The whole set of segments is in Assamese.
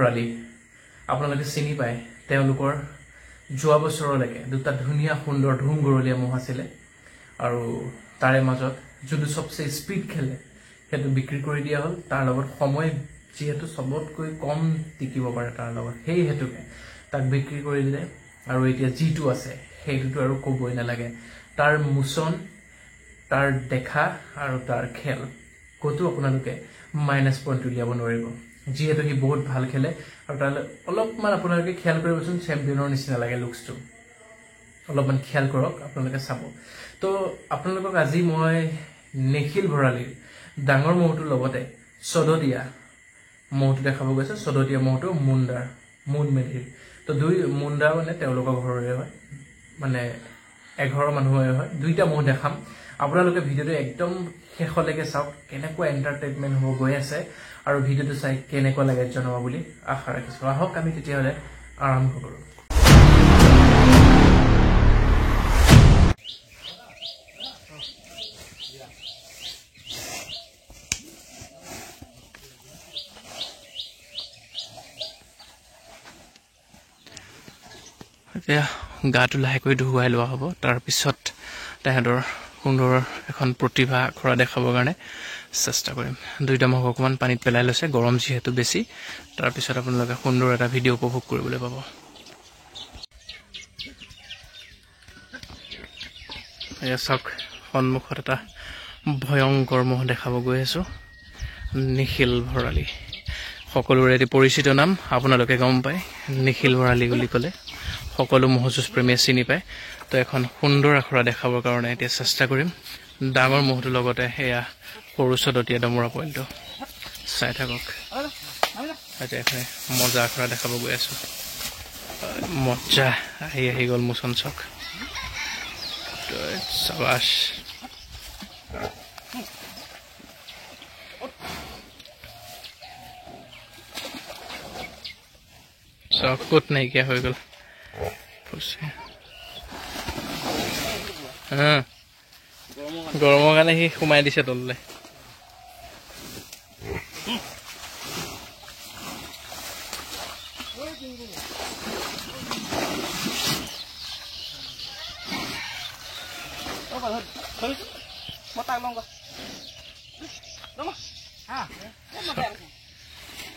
ভৰালী আপোনালোকে চিনি পায় তেওঁলোকৰ যোৱা বছৰলৈকে দুটা ধুনীয়া সুন্দৰ ধুম গৰলীয়া মহ আছিলে আৰু তাৰে মাজত যোনটো সবচে স্পীড খেলে সেইটো বিক্ৰী কৰি দিয়া হ'ল তাৰ লগত সময় যেহেতু সবতকৈ কম টিকিব পাৰে তাৰ লগত সেই হেতুকে তাক বিক্ৰী কৰি দিলে আৰু এতিয়া জিটো আছে সেইটোতো আৰু ক'বই নালাগে তাৰ মুছন তাৰ দেখা আৰু তাৰ খেল কতো আপোনালোকে মাইনাস পইণ্ট উলিয়াব নোৱাৰিব যেহেতু হি বহুত ভাল খেলে আৰু তাৰ অলপমান আপোনালোকে খেল কৰিবচোন চেম্পিয়নৰ নিচিনা লাগে লুকছটো অলপমান খেল কৰক আপোনালোকে চাব তো আপোনালোকক আজি মই নিখিল ভৰালীৰ ডাঙৰ মহটোৰ লগতে সদতীয়া মহটো দেখাব গৈছে সদতীয়া মহটো মুণ্ডাৰ মুন মেধিৰ তো দুই মুণ্ডা মানে তেওঁলোকৰ ঘৰৰে হয় মানে এঘৰৰ মানুহে হয় দুইটা মহ দেখাম আপোনালোকে ভিডিওটো একদম শেষলৈকে চাওক কেনেকুৱা এন্টাৰটেইনমেন্ট হ'ব গৈ আছে আৰু ভিডিওটো চাই কেনেকুৱা লাগে জনাব বুলি আশা ৰাখিছো আহক আমি তেতিয়াহ'লে আৰম্ভ কৰোঁ এতিয়া গাটো লাহেকৈ ধুৱাই লোৱা হ'ব তাৰ পিছত তাহাঁতৰ সুন্দৰ এখন প্ৰতিভা আখৰা দেখাবৰ কাৰণে চেষ্টা কৰিম দুইটা মহক অকণমান পানীত পেলাই লৈছে গৰম যিহেতু বেছি তাৰ পিছত আপোনালোকে সুন্দৰ এটা ভিডিঅ' উপভোগ কৰিবলৈ পাব এয়া চাওক সন্মুখত এটা ভয়ংকৰ মহ দেখাব গৈ আছো নিখিল ভৰালী সকলোৰে এটি পৰিচিত নাম আপোনালোকে গম পায় নিখিল ভৰালী বুলি ক'লে সকলো মহযুঁজ প্ৰেমীয়ে চিনি পায় তো এখন সুন্দৰ আখৰা দেখাবৰ কাৰণে এতিয়া চেষ্টা কৰিম ডাঙৰ মহটোৰ লগতে এয়া সৰু সদতীয়া দমৰা পইণ্টটো চাই থাকক এতিয়া এখানে মজা আখৰা দেখাব গৈ আছো মজা আহি গ'ল মোচন চক চাবাছ চক ক'ত নাইকিয়া হৈ গ'ল গৰমৰ কাৰণে সি সোমাই দিছে তললৈ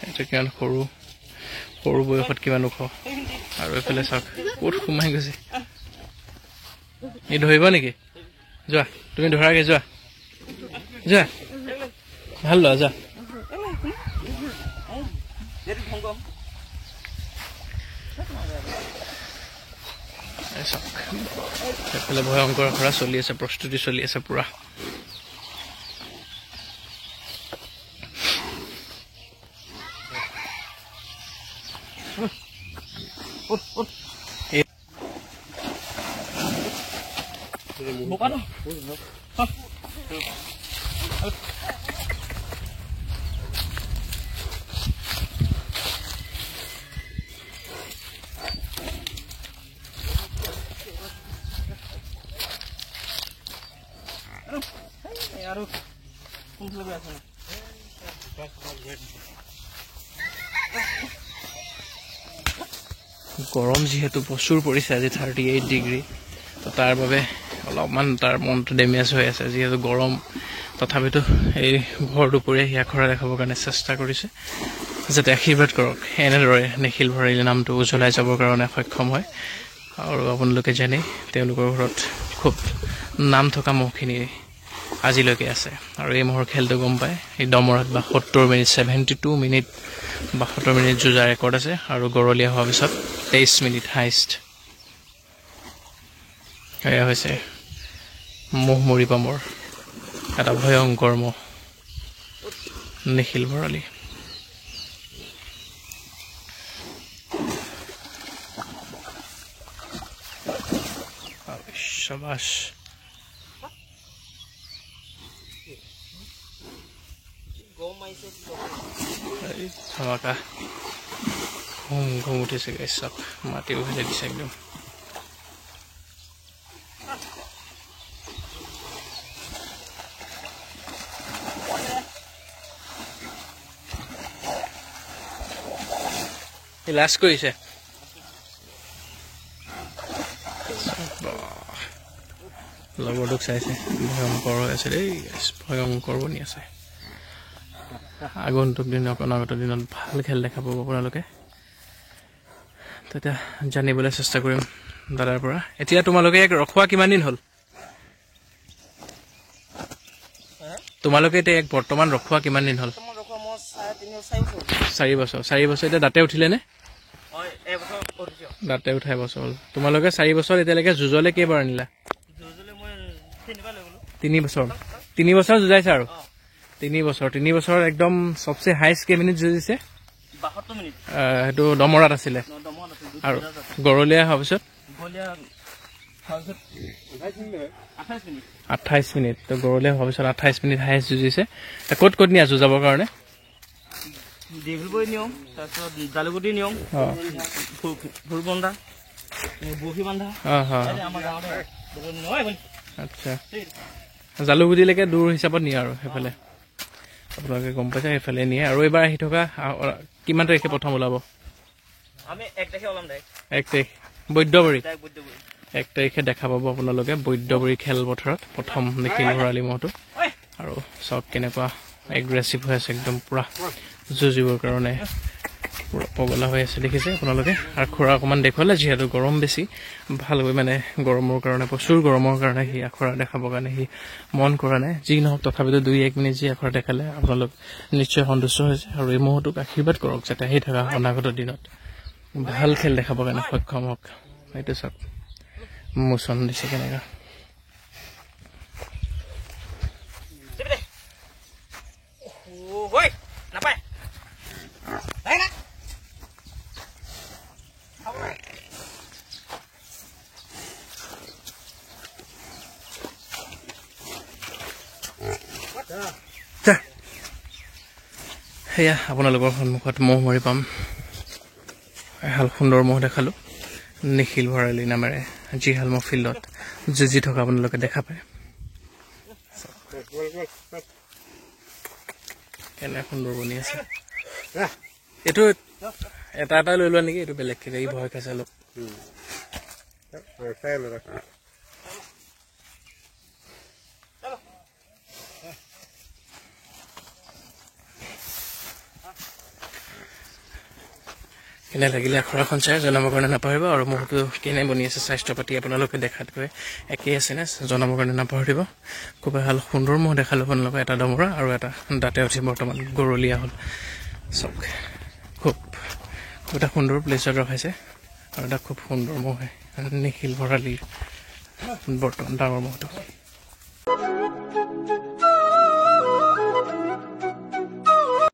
এইটো কিমান সৰু সৰু বয়সত কিমান ওখ আৰু এইফালে চাওক ক'ত সোমাই গৈছে এই ধৰিব নেকি যোৱা তুমি ধৰাগে যোৱা যোৱা ভাল লোৱা যোৱা এইফালে ভয়ংকৰ আখৰা চলি আছে প্ৰস্তুতি চলি আছে পুৰা গৰম যেহেতু প্ৰচুৰ পৰিছে আজি 38 ডিগ্ৰী তো তাৰ বাবে অলপমান তাৰ মনটো ডেমেজ হৈ আছে যেহেতু গৰম তথাপিতো এই ভৰ দুপৰীয়া হিয়া খৰা দেখাবৰ কাৰণে চেষ্টা কৰিছে যাতে আশীৰ্বাদ কৰক এনেদৰে নিখিল ভৰালী নামটো উজ্বলাই যাবৰ কাৰণে সক্ষম হয় আৰু আপোনালোকে জানে তেওঁলোকৰ ঘৰত খুব নাম থকা মহখিনি আজিলৈকে আছে আৰু এই মহৰ খেলটো গম পায় এই দমৰাত 72 মিনিট 72 মিনিট 72 মিনিট যুঁজা ৰেকৰ্ড আছে আৰু গৰলীয়া হোৱাৰ পিছত 23 মিনিট হাইষ্ট এয়া হৈছে মহ মৰিপামৰ এটা ভয়ংকৰ মহ নিখিল ভৰালী শাবাশ ধমাকা ঘুম ঘুম উঠিছে গাইছ চব মাটি উঘালি দিছে একদম লাজ কৰিছে লগৰটোক চাইছে ভয়ংকৰ হৈ আছে দেই ভয়ংকৰ বনি আছে আগন্তুক দিনত অনাগত দিনত ভাল খেল দেখা পাব আপোনালোকে তেতিয়া জানিবলৈ চেষ্টা কৰিম দাদাৰ পৰা এতিয়া তোমালোকে ৰখোৱা কিমান দিন হ'ল তোমালোকে এতিয়া এক বৰ্তমান ৰখোৱা কিমান দিন হ'ল 4 বছৰ এতিয়া দাঁতে উঠিলে নে দাঁতে উঠাই বছৰ হ'ল তোমালোকে 4 বছৰ এতিয়ালৈকে যুঁজলে কেইবাৰ আনিলা 3 বছৰ যুঁজাইছে আৰু 3 বছৰ একদম সবচে হাইষ্ট কেই মিনিট যুঁজিছে 72 মিনিট সেইটো দমৰাত আছিলে আৰু গৰলীয়া হোৱাৰ পিছত 28 মিনিট তো গৰলীয়া হোৱাৰ পিছত 28 মিনিট হাইষ্ট যুঁজিছে ক'ত ক'ত নিয়া যুঁজাবৰ কাৰণে দেগুলবৈ নিয়ম তাৰপিছত জালুগুটি নিয়ম ফুলবন্ধা বহি বান্ধা আমাৰ গাঁৱতে আচ্ছা জালুগুটিলৈকে দূৰ হিচাপত নিয়ে আৰু সেইফালে আপোনালোকে গম পাইছে সেইফালে নিয়ে আৰু এইবাৰ আহি থকা কিমান তাৰিখে প্ৰথম ওলাব আমি 1 তাৰিখে ওলাম ডাইৰেক্ট 1 তাৰিখ বৈদ্যবৰী 1 তাৰিখে দেখা পাব আপোনালোকে বৈদ্যবৰী খেলপথাৰত প্ৰথম নিখিল ভৰালী মহটো আৰু চব কেনেকুৱা এগ্ৰেছিভ হৈ আছে একদম পুৰা যুঁজিবৰ কাৰণে পুৰা পগলা হৈ আছে দেখিছে আপোনালোকে আৰু খুৰা অকণমান দেখুৱালে যিহেতু গৰম বেছি ভালকৈ মানে গৰমৰ কাৰণে প্ৰচুৰ গৰমৰ কাৰণে সি আখৰা দেখাবৰ কাৰণে সি মন কৰা নাই যি নহওক তথাপিতো 2-1 মিনিট যি আখৰা দেখালে আপোনালোক নিশ্চয় সন্তুষ্ট হৈছে আৰু এই মহটোক আশীৰ্বাদ কৰক যাতে আহি থকা অনাগত দিনত ভাল খেল দেখাবৰ কাৰণে সক্ষম হওক এইটো চাওক মোচন দিছে কেনেকুৱা সেয়া আপোনালোকৰ সন্মুখত মহ মাৰি পাম এহাল সুন্দৰ মহ দেখালোঁ নিখিল ভৰালী নামেৰে যিহাল মহ ফিল্ডত যুঁজি থকা আপোনালোকে দেখা পায় কেনে সুন্দৰ বনি আছে এইটো এটা লৈ লোৱা নেকি এইটো বেলেগকে এই ভয় খাইছে অলপ কেনে লাগিলে আখৰাখন চাই জনাবৰ কাৰণে নাপাহৰিব আৰু মহটো কেনে বনি আছে স্বাস্থ্য পাতি আপোনালোকে দেখাতকৈ একেই আছে নে জনাবৰ কাৰণে নাপাহৰিব খুব ভাল সুন্দৰ মহ দেখালোঁ আপোনালোকে এটা দমৰা আৰু এটা দাঁতে উঠি বৰ্তমান গৰলীয়া হ'ল চব খুব এটা সুন্দৰ প্লেচত ৰখাইছে আৰু এটা খুব সুন্দৰ মহ হয় নিখিল ভৰালীৰ বৰ্তমান ডাঙৰ মহটো